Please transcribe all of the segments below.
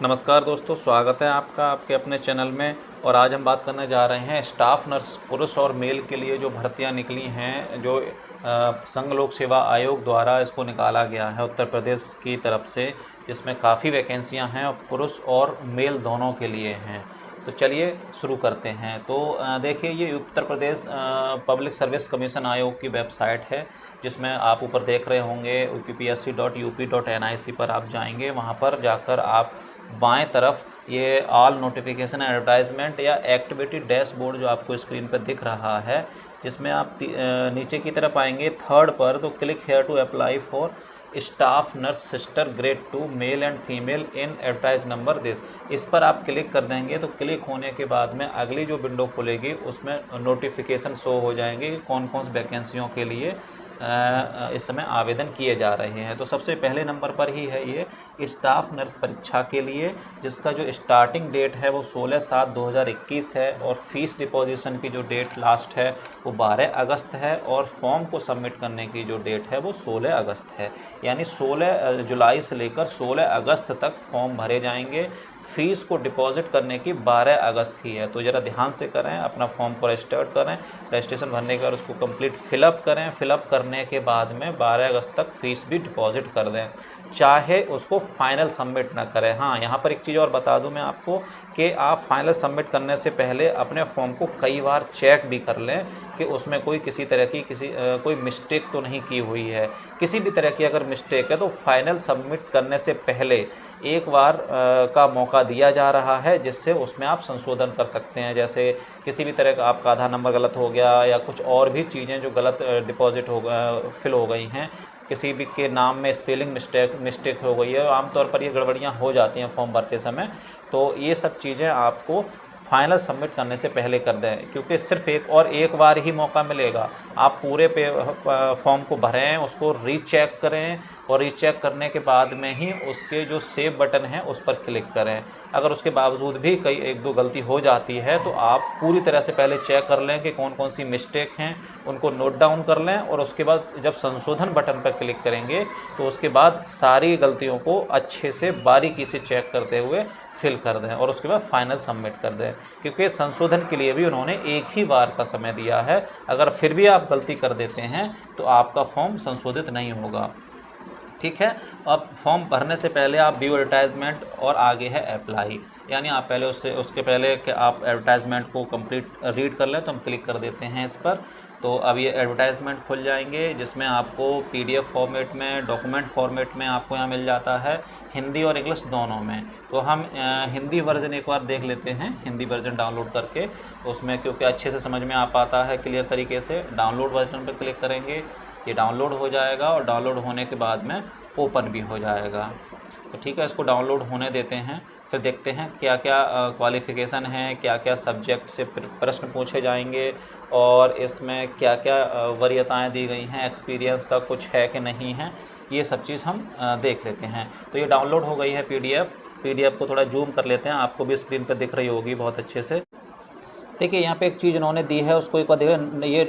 नमस्कार दोस्तों, स्वागत है आपका आपके अपने चैनल में। और आज हम बात करने जा रहे हैं स्टाफ नर्स पुरुष और मेल के लिए जो भर्तियां निकली हैं, जो संघ लोक सेवा आयोग द्वारा इसको निकाला गया है उत्तर प्रदेश की तरफ से, जिसमें काफ़ी वैकेंसियां हैं और पुरुष और मेल दोनों के लिए हैं। तो चलिए शुरू करते हैं। तो देखिए, ये Uttar Pradesh public service commission आयोग की वेबसाइट है, जिसमें आप ऊपर देख रहे होंगे uppsc.up.nic पर आप जाएंगे। वहाँ पर जाकर आप बाएं तरफ ये ऑल नोटिफिकेशन एडवर्टाइजमेंट या एक्टिविटी डैशबोर्ड जो आपको स्क्रीन पर दिख रहा है, जिसमें आप नीचे की तरफ आएंगे थर्ड पर, तो click here to apply for staff nurse sister grade 2 male and female in advertise number this. इस पर आप क्लिक कर देंगे तो क्लिक होने के बाद में अगली जो विंडो खुलेगी उसमें नोटिफिकेशन शो हो जाएंगे कि कौन कौन सी वैकेंसियों के लिए इस समय आवेदन किए जा रहे हैं। तो सबसे पहले नंबर पर ही है ये स्टाफ नर्स परीक्षा के लिए, जिसका जो स्टार्टिंग डेट है वो 16/7/2021 है और फीस डिपॉजिशन की जो डेट लास्ट है वो 12 अगस्त है और फॉर्म को सबमिट करने की जो डेट है वो 16 अगस्त है। यानी 16 जुलाई से लेकर 16 अगस्त तक फॉर्म भरे जाएंगे। फ़ीस को डिपॉजिट करने की 12 अगस्त ही है। तो ज़रा ध्यान से करें, अपना फॉर्म को रजिस्टर्ड करें, रजिस्ट्रेशन भरने के बाद उसको कंप्लीट फिलअप करें। फिलअप करने के बाद में 12 अगस्त तक फ़ीस भी डिपॉजिट कर दें, चाहे उसको फाइनल सबमिट ना करें। हाँ, यहाँ पर एक चीज़ और बता दूँ मैं आपको कि आप फाइनल सबमिट करने से पहले अपने फॉर्म को कई बार चेक भी कर लें कि उसमें कोई किसी तरह की कोई मिस्टेक तो नहीं की हुई है। किसी भी तरह की अगर मिस्टेक है तो फाइनल सबमिट करने से पहले एक बार का मौका दिया जा रहा है, जिससे उसमें आप संशोधन कर सकते हैं। जैसे किसी भी तरह का आपका आधार नंबर गलत हो गया या कुछ और भी चीज़ें जो गलत डिपॉजिट हो फिल हो गई हैं, किसी भी के नाम में स्पेलिंग मिस्टेक हो गई है, आमतौर पर ये गड़बड़ियाँ हो जाती हैं फॉर्म भरते समय। तो ये सब चीज़ें आपको फाइनल सबमिट करने से पहले कर दें, क्योंकि सिर्फ एक बार ही मौका मिलेगा। आप पूरे फॉर्म को भरें, उसको रीचेक करें और रीचेक करने के बाद में ही उसके जो सेव बटन है उस पर क्लिक करें। अगर उसके बावजूद भी कई एक दो गलती हो जाती है तो आप पूरी तरह से पहले चेक कर लें कि कौन कौन सी मिस्टेक हैं, उनको नोट डाउन कर लें और उसके बाद जब संशोधन बटन पर क्लिक करेंगे तो उसके बाद सारी गलतियों को अच्छे से बारीकी से चेक करते हुए फिल कर दें और उसके बाद फाइनल सबमिट कर दें, क्योंकि संशोधन के लिए भी उन्होंने एक ही बार का समय दिया है। अगर फिर भी आप गलती कर देते हैं तो आपका फॉर्म संशोधित नहीं होगा। ठीक है। अब फॉर्म भरने से पहले आप व्यू एडवर्टाइजमेंट और आगे है अप्लाई, यानी आप पहले उसके पहले कि आप एडवर्टाइजमेंट को कंप्लीट रीड कर लें तो हम क्लिक कर देते हैं इस पर। तो अब ये एडवर्टाइजमेंट खुल जाएंगे, जिसमें आपको PDF फॉर्मेट में, डॉक्यूमेंट फॉर्मेट में आपको यहाँ मिल जाता है, हिंदी और इंग्लिश दोनों में। तो हम हिंदी वर्जन एक बार देख लेते हैं, हिंदी वर्जन डाउनलोड करके। तो उसमें क्योंकि अच्छे से समझ में आ पाता है क्लियर तरीके से, डाउनलोड वर्जन पर क्लिक करेंगे, ये डाउनलोड हो जाएगा और डाउनलोड होने के बाद में ओपन भी हो जाएगा। तो ठीक है, इसको डाउनलोड होने देते हैं, फिर देखते हैं क्या क्या क्वालिफ़िकेशन है, क्या क्या सब्जेक्ट से प्रश्न पूछे जाएंगे और इसमें क्या क्या वरीयताएँ दी गई हैं, एक्सपीरियंस का कुछ है कि नहीं है, ये सब चीज़ हम देख लेते हैं। तो ये डाउनलोड हो गई है PDF को थोड़ा जूम कर लेते हैं, आपको भी स्क्रीन पर दिख रही होगी बहुत अच्छे से। देखिए, यहाँ पे एक चीज़ इन्होंने दी है, उसको एक बार देखिए। ये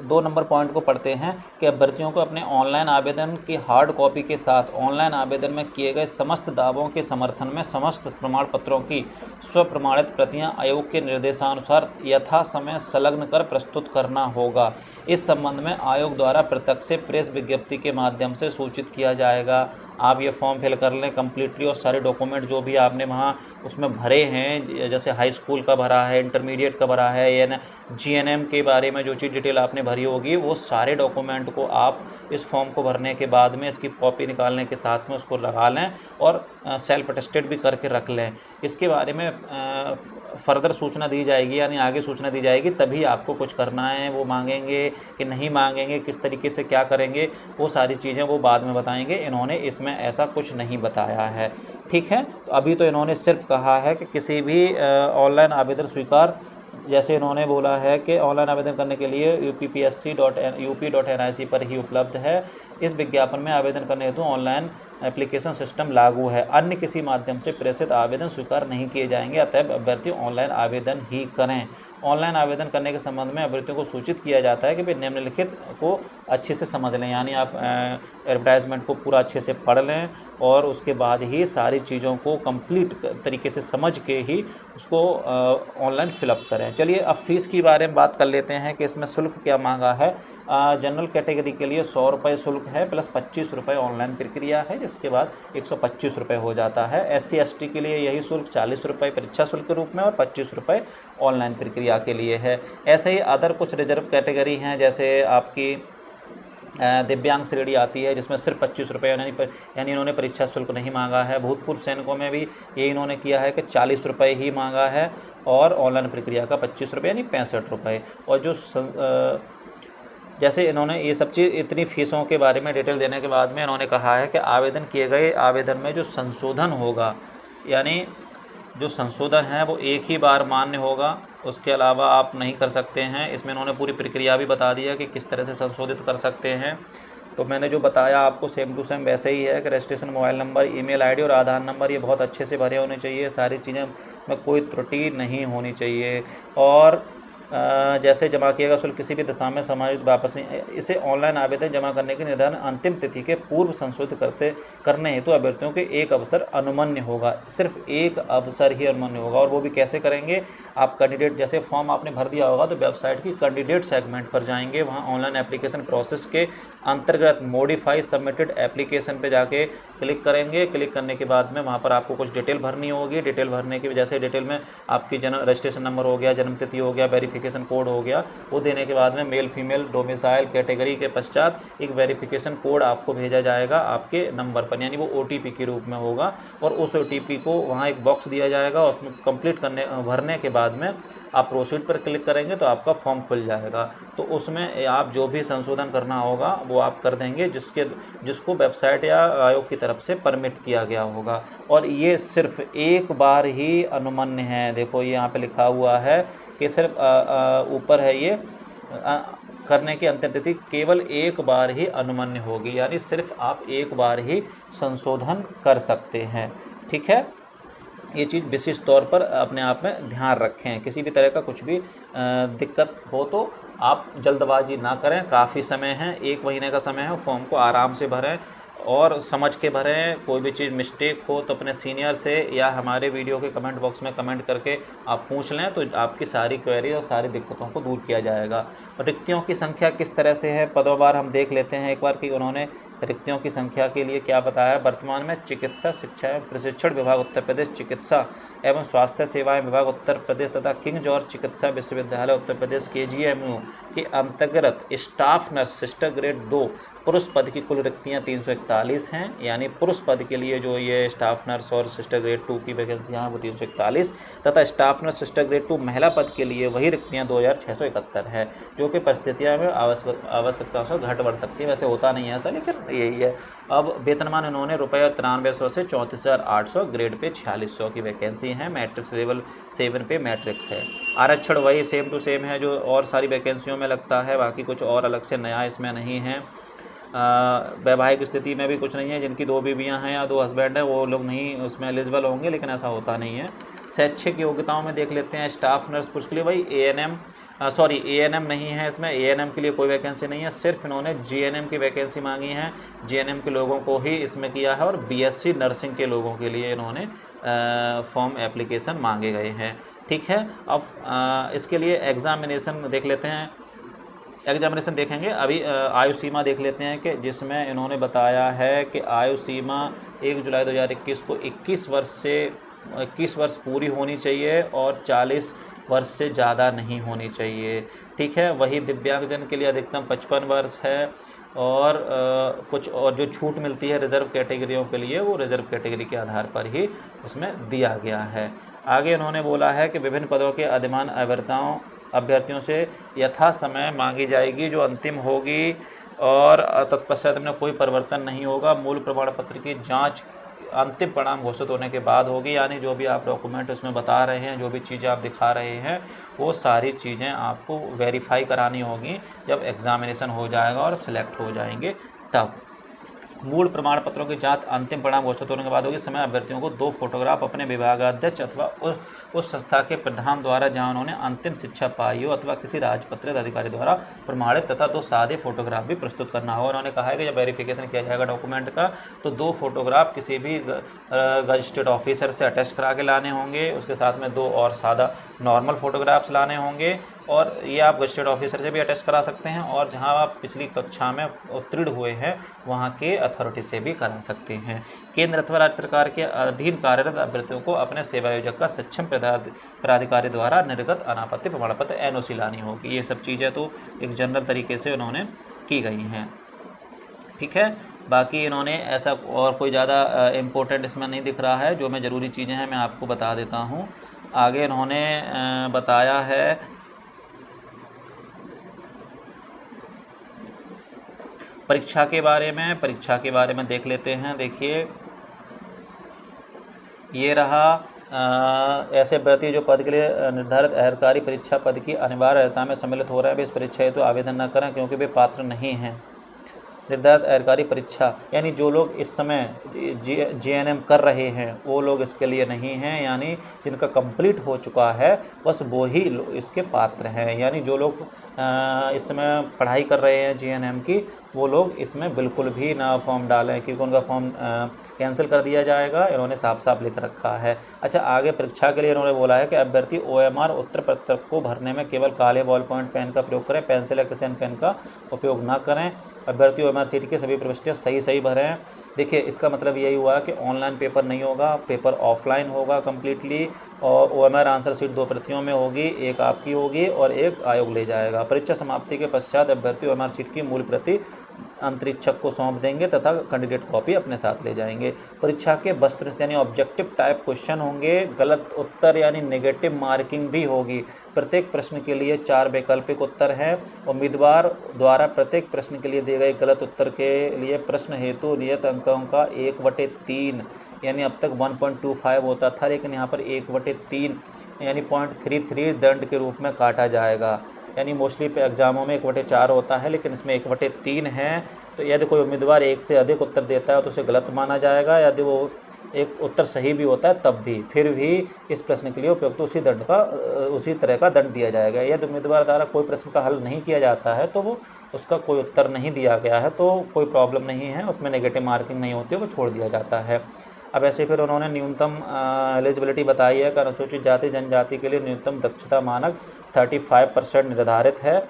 2 नंबर पॉइंट को पढ़ते हैं कि अभ्यर्थियों को अपने ऑनलाइन आवेदन की हार्ड कॉपी के साथ ऑनलाइन आवेदन में किए गए समस्त दावों के समर्थन में समस्त प्रमाण पत्रों की स्वप्रमाणित प्रतियां आयोग के निर्देशानुसार यथा समय संलग्न कर प्रस्तुत करना होगा। इस संबंध में आयोग द्वारा प्रत्यक्ष से प्रेस विज्ञप्ति के माध्यम से सूचित किया जाएगा। आप ये फॉर्म फिल कर लें कम्प्लीटली और सारे डॉक्यूमेंट जो भी आपने वहाँ उसमें भरे हैं, जैसे हाई स्कूल का भरा है, इंटरमीडिएट का भरा है, या GNM के बारे में जो चीज़ डिटेल आपने भरी होगी, वो सारे डॉक्यूमेंट को आप इस फॉर्म को भरने के बाद में इसकी कॉपी निकालने के साथ में उसको लगा लें और सेल्फ अटेस्टेड भी करके रख लें। इसके बारे में फर्दर सूचना दी जाएगी, यानी आगे सूचना दी जाएगी, तभी आपको कुछ करना है। वो मांगेंगे कि नहीं मांगेंगे, किस तरीके से क्या करेंगे, वो सारी चीज़ें वो बाद में बताएंगे। इन्होंने इसमें ऐसा कुछ नहीं बताया है। ठीक है। तो अभी तो इन्होंने सिर्फ कहा है कि किसी भी ऑनलाइन आवेदन स्वीकार, जैसे इन्होंने बोला है कि ऑनलाइन आवेदन करने के लिए uppsc.up.nic पर ही उपलब्ध है। इस विज्ञापन में आवेदन करने हेतु ऑनलाइन एप्लीकेशन सिस्टम लागू है, अन्य किसी माध्यम से प्रेषित आवेदन स्वीकार नहीं किए जाएंगे, अतः अभ्यर्थी ऑनलाइन आवेदन ही करें। ऑनलाइन आवेदन करने के संबंध में अभ्यर्थियों को सूचित किया जाता है कि वे निम्नलिखित को अच्छे से समझ लें, यानी आप एडवर्टाइजमेंट को पूरा अच्छे से पढ़ लें और उसके बाद ही सारी चीज़ों को कंप्लीट तरीके से समझ के ही उसको ऑनलाइन फिलअप करें। चलिए अब फ़ीस के बारे में बात कर लेते हैं कि इसमें शुल्क क्या मांगा है। जनरल कैटेगरी के लिए 100 रुपये शुल्क है प्लस 25 रुपये ऑनलाइन प्रक्रिया है, जिसके बाद 125 रुपये हो जाता है। SC/ST के लिए यही शुल्क 40 रुपये परीक्षा शुल्क के रूप में और 25 रुपये ऑनलाइन प्रक्रिया के लिए है। ऐसे ही अदर कुछ रिजर्व कैटेगरी हैं, जैसे आपकी दिव्यांग श्रेणी आती है जिसमें सिर्फ 25 रुपये यानी इन्होंने परीक्षा शुल्क नहीं मांगा है। भूतपूर्व सैनिकों में भी ये इन्होंने किया है कि 40 रुपये ही मांगा है और ऑनलाइन प्रक्रिया का 25 रुपये यानी 65 रुपये। और जो जैसे इन्होंने ये सब चीज़ इतनी फ़ीसों के बारे में डिटेल देने के बाद में इन्होंने कहा है कि आवेदन किए गए आवेदन में जो संशोधन होगा, यानी जो संशोधन है वो एक ही बार मान्य होगा, उसके अलावा आप नहीं कर सकते हैं। इसमें इन्होंने पूरी प्रक्रिया भी बता दी है कि किस तरह से संशोधित कर सकते हैं। तो मैंने जो बताया आपको सेम टू सेम वैसे ही है कि registration mobile number, email ID और आधार नंबर ये बहुत अच्छे से भरे होने चाहिए। सारी चीज़ें में कोई त्रुटि नहीं होनी चाहिए। और जैसे जमा किया गया शुल्क किसी भी दशा में समायोजित वापस नहीं। इसे ऑनलाइन आवेदन जमा करने की निर्धारण अंतिम तिथि के पूर्व संशोधित करने हेतु अभ्यर्थियों के एक अवसर अनुमन्य होगा। सिर्फ एक अवसर ही अनुमन्य होगा। और वो भी कैसे करेंगे, आप कैंडिडेट जैसे फॉर्म आपने भर दिया होगा तो वेबसाइट की कैंडिडेट सेगमेंट पर जाएंगे, वहाँ ऑनलाइन एप्लीकेशन प्रोसेस के अंतर्गत मॉडिफाई सबमिटेड एप्लीकेशन पे जाके क्लिक करेंगे। क्लिक करने के बाद में वहाँ पर आपको कुछ डिटेल भरनी होगी। डिटेल भरने की वजह से डिटेल में आपकी रजिस्ट्रेशन नंबर हो गया, जन्म तिथि हो गया, वेरिफिकेशन कोड हो गया। वो देने के बाद में मेल फीमेल डोमिसाइल कैटेगरी के पश्चात एक वेरिफिकेशन कोड आपको भेजा जाएगा आपके नंबर पर, यानी वो OTP के रूप में होगा। और उस OTP को वहाँ एक बॉक्स दिया जाएगा, उसमें कंप्लीट भरने के बाद में आप प्रोसीड पर क्लिक करेंगे तो आपका फॉर्म खुल जाएगा। तो उसमें आप जो भी संशोधन करना होगा वो आप कर देंगे जिसको वेबसाइट या आयोग की तरफ से परमिट किया गया होगा। और ये सिर्फ एक बार ही अनुमन्य है। देखो ये यहाँ पे लिखा हुआ है कि सिर्फ ऊपर है ये करने की अंतिम तिथि केवल एक बार ही अनुमन्य होगी, यानी सिर्फ आप एक बार ही संशोधन कर सकते हैं। ठीक है, ये चीज़ विशेष तौर पर अपने आप में ध्यान रखें। किसी भी तरह का कुछ भी दिक्कत हो तो आप जल्दबाजी ना करें, काफ़ी समय है, 1 महीने का समय है। फॉर्म को आराम से भरें और समझ के भरें। कोई भी चीज़ मिस्टेक हो तो अपने सीनियर से या हमारे वीडियो के कमेंट बॉक्स में कमेंट करके आप पूछ लें, तो आपकी सारी क्वेरी और सारी दिक्कतों को दूर किया जाएगा। रिक्तियों की संख्या किस तरह से है पदों हम देख लेते हैं एक बार कि उन्होंने रिक्तियों की संख्या के लिए क्या बताया। वर्तमान में चिकित्सा शिक्षा एवं प्रशिक्षण विभाग उत्तर प्रदेश, चिकित्सा एवं स्वास्थ्य सेवाएं विभाग उत्तर प्रदेश तथा किंग जॉर्ज चिकित्सा विश्वविद्यालय उत्तर प्रदेश KGMU के अंतर्गत स्टाफ नर्स सिस्टर ग्रेड 2 पुरुष पद की कुल रिक्तियाँ 341 हैं, यानी पुरुष पद के लिए जो ये स्टाफ नर्स और सिस्टर ग्रेड 2 की वैकेंसियाँ हैं वो 341 तथा स्टाफ नर्स सिस्टर ग्रेड 2 महिला पद के लिए वही रिक्तियाँ 2671 है, जो कि परिस्थितियों में आवश्यकता से घट बढ़ सकती है। वैसे होता नहीं है ऐसा, लेकिन यही है। अब वेतनमान इन्होंने ₹9300 से 34,800, ग्रेड पे 4600 की वैकेंसी है। मैट्रिक्स लेवल 7 पे मैट्रिक्स है। आरक्षण वही सेम टू सेम है जो और सारी वैकेंसियों में लगता है, बाकी कुछ और अलग से नया इसमें नहीं है। वैवाहिक स्थिति में भी कुछ नहीं है, जिनकी 2 बीवियां हैं या 2 हस्बैंड हैं वो लोग नहीं उसमें एलिजिबल होंगे, लेकिन ऐसा होता नहीं है। शैक्षिक योग्यताओं में देख लेते हैं। स्टाफ नर्स पुरुष के लिए वही ANM नहीं है, इसमें ANM के लिए कोई वैकेंसी नहीं है। सिर्फ इन्होंने GNM की वैकेंसी मांगी है, GNM के लोगों को ही इसमें किया है। और BSc नर्सिंग के लोगों के लिए इन्होंने फॉर्म एप्लीकेशन मांगे गए हैं। ठीक है, अब इसके लिए एग्ज़ामिनेशन देख लेते हैं। एग्जामिनेशन देखेंगे, अभी आयु सीमा देख लेते हैं कि जिसमें इन्होंने बताया है कि आयु सीमा 1 जुलाई 2021 को 21 वर्ष पूरी होनी चाहिए और 40 वर्ष से ज़्यादा नहीं होनी चाहिए। ठीक है, वही दिव्यांगजन के लिए अधिकतम 55 वर्ष है। और कुछ और जो छूट मिलती है रिज़र्व कैटेगरियों के लिए वो रिज़र्व कैटेगरी के आधार पर ही उसमें दिया गया है। आगे इन्होंने बोला है कि विभिन्न पदों के अधिमान अभ्यर्थियों से यथा समय मांगी जाएगी, जो अंतिम होगी और तत्पश्चात में कोई परिवर्तन नहीं होगा। मूल प्रमाण पत्र की जांच अंतिम परिणाम घोषित होने के बाद होगी, यानी जो भी आप डॉक्यूमेंट उसमें बता रहे हैं, जो भी चीज़ें आप दिखा रहे हैं, वो सारी चीज़ें आपको वेरीफाई करानी होगी जब एग्ज़ामिनेशन हो जाएगा और सिलेक्ट हो जाएंगे तब। मूल प्रमाण पत्रों की जांच अंतिम परिणाम घोषित होने के बाद होगी। समय अभ्यर्थियों को 2 फोटोग्राफ अपने विभागाध्यक्ष अथवा उस संस्था के प्रधान द्वारा जहां उन्होंने अंतिम शिक्षा पाई हो अथवा किसी राजपत्रित अधिकारी द्वारा प्रमाणित तथा 2 सादे फोटोग्राफ भी प्रस्तुत करना होगा। उन्होंने कहा है कि जब वेरिफिकेशन किया जाएगा डॉक्यूमेंट का तो 2 फोटोग्राफ किसी भी रजिस्टर्ड ऑफिसर से अटैच करा के लाने होंगे। उसके साथ में 2 और सादा नॉर्मल फोटोग्राफ्स लाने होंगे और ये आप रजिस्टर्ड ऑफिसर से भी अटैच करा सकते हैं और जहां आप पिछली कक्षा में उत्तीर्ण हुए हैं वहां के अथॉरिटी से भी करा सकते हैं। केंद्र अथवा राज्य सरकार के अधीन कार्यरत अभ्यर्थियों को अपने सेवायोजक का सक्षम प्राधिकारी द्वारा निर्गत अनापत्ति प्रमाण पत्र NOC लानी होगी। ये सब चीज़ें तो एक जनरल तरीके से उन्होंने की गई हैं, ठीक है। बाकी इन्होंने ऐसा और कोई ज़्यादा इम्पोर्टेंट इसमें नहीं दिख रहा है। जो मैं ज़रूरी चीज़ें हैं मैं आपको बता देता हूँ। आगे इन्होंने बताया है परीक्षा के बारे में देख लेते हैं। देखिए ये रहा ऐसे अभ्यर्थी जो पद के लिए निर्धारित सरकारी परीक्षा पद की अनिवार्यता में सम्मिलित हो रहे हैं वे इस परीक्षा हेतु आवेदन न करें क्योंकि वे पात्र नहीं हैं। निर्धारित सरकारी परीक्षा यानी जो लोग इस समय JNM कर रहे हैं वो लोग इसके लिए नहीं हैं, यानी जिनका कंप्लीट हो चुका है बस वो ही इसके पात्र हैं। यानी जो लोग इस समय पढ़ाई कर रहे हैं JNM की वो लोग इसमें बिल्कुल भी ना फॉर्म डालें क्योंकि उनका फॉर्म कैंसिल कर दिया जाएगा। इन्होंने साफ साफ लिख रखा है। अच्छा, आगे परीक्षा के लिए इन्होंने बोला है कि अभ्यर्थी OMR उत्तर पत्र को भरने में केवल काले बॉल पॉइंट पेन का प्रयोग करें, पेंसिल या किसी अन्य पेन का उपयोग ना करें। अभ्यर्थी OMR सीट की सभी प्रविष्टियाँ सही भरें। देखिए इसका मतलब यही हुआ कि ऑनलाइन पेपर नहीं होगा, पेपर ऑफलाइन होगा कम्प्लीटली और OMR आंसर सीट 2 प्रतियों में होगी, एक आपकी होगी और एक आयोग ले जाएगा। परीक्षा समाप्ति के पश्चात अभ्यर्थी OMR सीट की मूल प्रति अंतरिक्षक को सौंप देंगे तथा कैंडिडेट कॉपी अपने साथ ले जाएंगे। परीक्षा के वस्तुनिष्ठ यानी ऑब्जेक्टिव टाइप क्वेश्चन होंगे, गलत उत्तर यानी नेगेटिव मार्किंग भी होगी। प्रत्येक प्रश्न के लिए 4 वैकल्पिक उत्तर हैं। उम्मीदवार द्वारा प्रत्येक प्रश्न के लिए दिए गए गलत उत्तर के लिए प्रश्न हेतु नियत अंकों का 1/3 यानी अब तक 1.25 होता था लेकिन यहाँ पर 1/3 यानी 0.33 दंड के रूप में काटा जाएगा। यानी मोस्टली एग्जामों में 1/4 होता है लेकिन इसमें 1/3 है। तो यदि कोई उम्मीदवार 1 से अधिक उत्तर देता है तो उसे गलत माना जाएगा। यदि वो एक उत्तर सही भी होता है तब भी फिर भी इस प्रश्न के लिए उपयुक्त उसी तरह का दंड दिया जाएगा। यदि उम्मीदवार द्वारा कोई प्रश्न का हल नहीं किया जाता है तो वो उसका कोई उत्तर नहीं दिया गया है तो कोई प्रॉब्लम नहीं है, उसमें नेगेटिव मार्किंग नहीं होती है, वो छोड़ दिया जाता है। अब ऐसे फिर उन्होंने न्यूनतम एलिजिबिलिटी बताई है कि अनुसूचित जाति जनजाति के लिए न्यूनतम दक्षता मानक 35% निर्धारित है।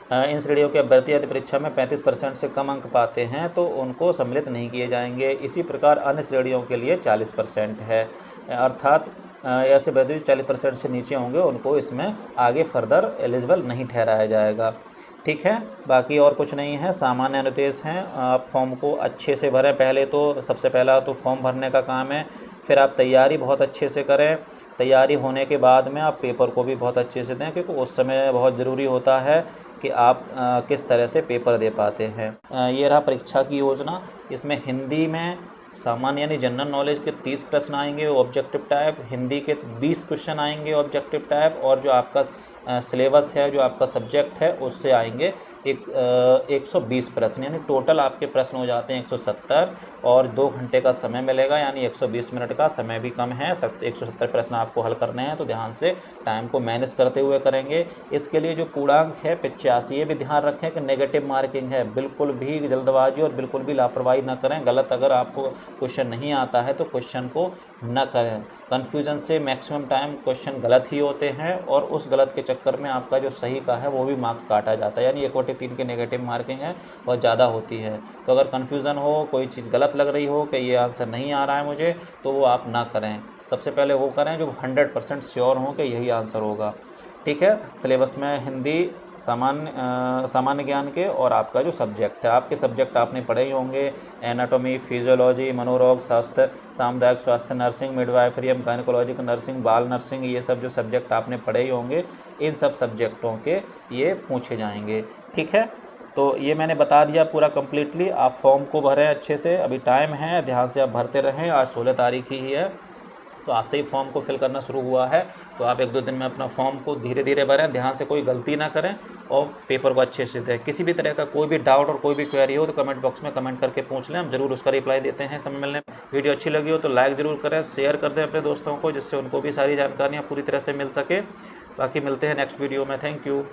इन श्रेणियों के अभ्यर्थी यदि परीक्षा में 35% से कम अंक पाते हैं तो उनको सम्मिलित नहीं किए जाएंगे। इसी प्रकार अन्य श्रेणियों के लिए 40% है, अर्थात ऐसे अभ्यर्थी 40% से नीचे होंगे उनको इसमें आगे फर्दर एलिजिबल नहीं ठहराया जाएगा। ठीक है, बाकी और कुछ नहीं है, सामान्य अनुदेश हैं। आप फॉर्म को अच्छे से भरें। पहले तो सबसे पहला तो फॉर्म भरने का काम है, फिर आप तैयारी बहुत अच्छे से करें। तैयारी होने के बाद में आप पेपर को भी बहुत अच्छे से दें क्योंकि उस समय बहुत ज़रूरी होता है कि आप किस तरह से पेपर दे पाते हैं। ये रहा परीक्षा की योजना। इसमें हिंदी में सामान्य यानी जनरल नॉलेज के 30 प्रश्न आएंगे ऑब्जेक्टिव टाइप, हिंदी के 20 क्वेश्चन आएंगे ऑब्जेक्टिव टाइप और जो आपका सिलेबस है, जो आपका सब्जेक्ट है, उससे आएंगे 120 प्रश्न, यानी टोटल आपके प्रश्न हो जाते हैं 170 और 2 घंटे का समय मिलेगा, यानी 120 मिनट का समय भी कम है। 170 प्रश्न आपको हल करने हैं तो ध्यान से टाइम को मैनेज करते हुए करेंगे। इसके लिए जो पूर्णांक है 85, ये भी ध्यान रखें कि नेगेटिव मार्किंग है। बिल्कुल भी जल्दबाजी और बिल्कुल भी लापरवाही न करें। गलत अगर आपको क्वेश्चन नहीं आता है तो क्वेश्चन को न करें। कन्फ्यूजन से मैक्सिमम टाइम क्वेश्चन गलत ही होते हैं और उस गलत के चक्कर में आपका जो सही का है वो भी मार्क्स काटा जाता है, यानी 1/3 की नेगेटिव मार्किंग है, बहुत ज़्यादा होती है। तो अगर कन्फ्यूज़न हो, कोई चीज़ गलत लग रही हो कि ये आंसर नहीं आ रहा है मुझे, तो वो आप ना करें। सबसे पहले वो करें जो 100% श्योर हो कि यही आंसर होगा। ठीक है, सिलेबस में हिंदी, सामान्य ज्ञान के और आपका जो सब्जेक्ट है, आपके सब्जेक्ट आपने पढ़े ही होंगे, एनाटॉमी, फिजियोलॉजी, मनोरोग शास्त्र, सामुदायिक स्वास्थ्य, नर्सिंग, मिडवाइफरी, गायनेकोलॉजिकल नर्सिंग, बाल नर्सिंग, ये सब जो सब्जेक्ट आपने पढ़े ही होंगे, इन सब सब्जेक्टों के ये पूछे जाएंगे। ठीक है, तो ये मैंने बता दिया पूरा कम्प्लीटली। आप फॉर्म को भरें अच्छे से, अभी टाइम है, ध्यान से आप भरते रहें। आज 16 तारीख ही है, तो आज से ही फॉर्म को फिल करना शुरू हुआ है। तो आप 1-2 दिन में अपना फॉर्म को धीरे धीरे भरें, ध्यान से कोई गलती ना करें और पेपर को अच्छे से दें। किसी भी तरह का कोई भी डाउट और कोई भी क्वेरी हो तो कमेंट बॉक्स में कमेंट करके पूछ लें, हम जरूर उसका रिप्लाई देते हैं समय मिलने। वीडियो अच्छी लगी हो तो लाइक ज़रूर करें, शेयर कर दें अपने दोस्तों को, जिससे उनको भी सारी जानकारियाँ पूरी तरह से मिल सके। बाकी मिलते हैं नेक्स्ट वीडियो में। Thank you.